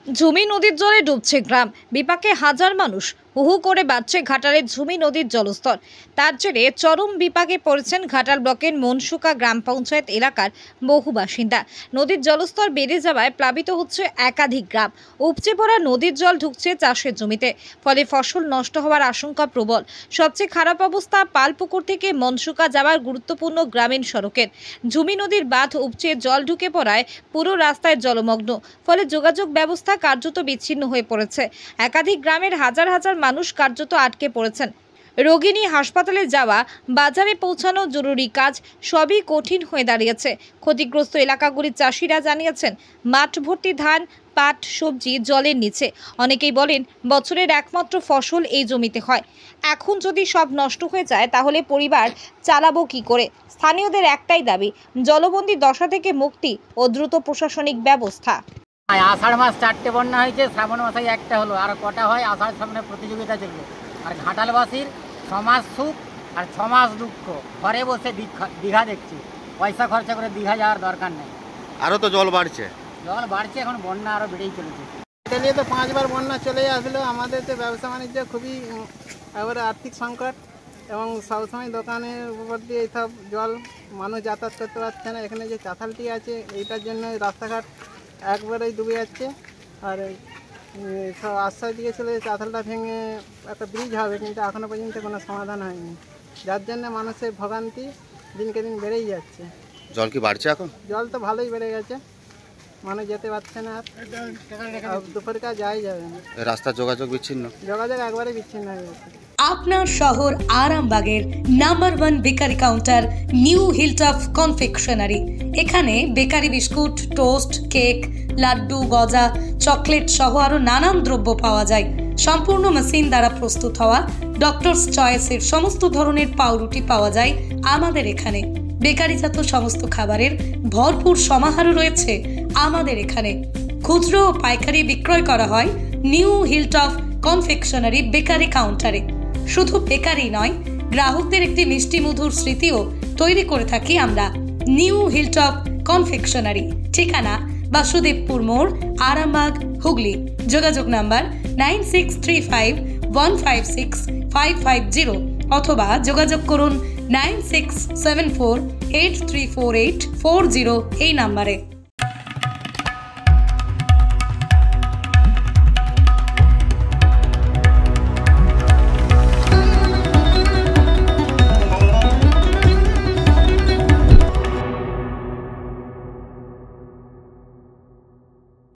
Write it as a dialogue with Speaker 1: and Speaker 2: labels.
Speaker 1: ঝুমি নদীর জলে ডুবছে গ্রাম, বিপাকে হাজার মানুষ। হু হু করে বাড়ছে ঘাটালের ঝুমি নদীর জলস্তর। তার জেরে চরম বিপাকে পড়েছেন ঘাটাল ব্লকের মনসুকা গ্রাম পঞ্চায়েত এলাকার বহু বাসিন্দা। নদীর জলস্তর বেড়ে যাওয়ায় প্লাবিত হচ্ছে একাধিক গ্রাম। উপচে পড়া নদীর জল ঢুকছে চাষের জমিতে, ফলে ফসল নষ্ট হওয়ার আশঙ্কা প্রবল। সবচেয়ে খারাপ অবস্থা পালপুকুর থেকে মনসুকা যাওয়ার গুরুত্বপূর্ণ গ্রামীণ সড়কের। ঝুমি নদীর বাঁধ উপচে জল ঢুকে পড়ায় পুরো রাস্তায় জলমগ্ন, ফলে যোগাযোগ ব্যবস্থা কার্যত বিচ্ছিন্ন হয়ে পড়েছে। একাধিক গ্রামের হাজার হাজার মানুষ কার্যত আটকে পড়েছেন। রোগী নিয়ে হাসপাতালে যাওয়া, বাজারে পৌঁছানো জরুরি কাজ সবই কঠিন হয়ে দাঁড়িয়েছে। ক্ষতিগ্রস্ত এলাকাগুলির চাষিরা জানিয়েছেন, মাঠ ভর্তি ধান, পাট, সবজি জলের নিচে। অনেকেই বলেন বছরের একমাত্র ফসল এই জমিতে হয়। এখন যদি সব নষ্ট হয়ে যায় তাহলে পরিবার চালাবো কি করে? স্থানীয়দের একটাই দাবি, জলবন্দী দশা থেকে মুক্তি ও দ্রুত প্রশাসনিক ব্যবস্থা।
Speaker 2: আষাঢ় মাস 4টে বন্যা হয়েছে, শ্রাবণ মাসে একটা হলো, আর কটা হয় আষাঢ় সামনে প্রতিযোগিতা চলবে। আর ঘাটালবাসীর 6 মাস সুখ আর 6 মাস দুঃখ। ঘরে বসে দীঘা দেখছি, পয়সা খরচা করে দীঘা যাওয়ার দরকার নেই।
Speaker 3: আরও তো জল বাড়ছে,
Speaker 2: এখন বন্যা আরও বেড়েই চলেছে।
Speaker 4: এটা নিয়ে তো 5বার বন্যা চলে আসলো। আমাদের তো ব্যবসা বাণিজ্য খুবই এবারে আর্থিক সংকট, এবং সবসময় দোকানের উপর দিয়ে এইসব জল, মানুষ যাতায়াত করতে পারছে না। এখানে যে চাতালটি আছে এইটার জন্য রাস্তাঘাট একবারেই ডুবে যাচ্ছে। আর সব আশ্বাস দিয়েছিল যে চাতালটা ভেঙে একটা ব্রিজ হবে, কিন্তু এখনও পর্যন্ত কোনো সমাধান হয়নি, যার জন্য মানুষের ভোগান্তি দিনকে দিন বেড়েই যাচ্ছে।
Speaker 3: জল কি বাড়ছে এখন?
Speaker 4: জল তো ভালোই বেড়ে গেছে, মানুষ যেতে পারছে না, আর দুপুরে কাজ যাবে না।
Speaker 3: রাস্তার যোগাযোগ বিচ্ছিন্ন,
Speaker 4: যোগাযোগ একবারে বিচ্ছিন্ন হয়ে গেছে।
Speaker 5: আপনার শহর আরামবাগের number 1 bakery counter new Hilltop confectionery. এখানে bakery biscuit, toast, cake, laddu, গজা, চকলেট সহ আরো নানান দ্রব্য পাওয়া যায়। সম্পূর্ণ মেশিন দ্বারা প্রস্তুত হওয়া ডক্টরস চয়েসের সমস্ত ধরনের পাউরুটি পাওয়া যায় আমাদের এখানে। বেকারিজাত সমস্ত খাবারের ভরপুর সমাহারও রয়েছে আমাদের এখানে। খুচরো ও পাইকারি বিক্রয় করা হয় নিউ হিলটপ কনফেকশনারি বেকারি কাউন্টারে। শুধু বেকারি নয়, গ্রাহকদের একটি মিষ্টি মধুর স্মৃতিও তৈরি করে থাকি আমরা। নিউ হিলটপ কনফেকশনারি, ঠিকানা বাসুদেবপুর মোড়, আরামবাগ, হুগলি। যোগাযোগ নাম্বার 9635156550 অথবা যোগাযোগ করুন 9674834840 এই নাম্বারে।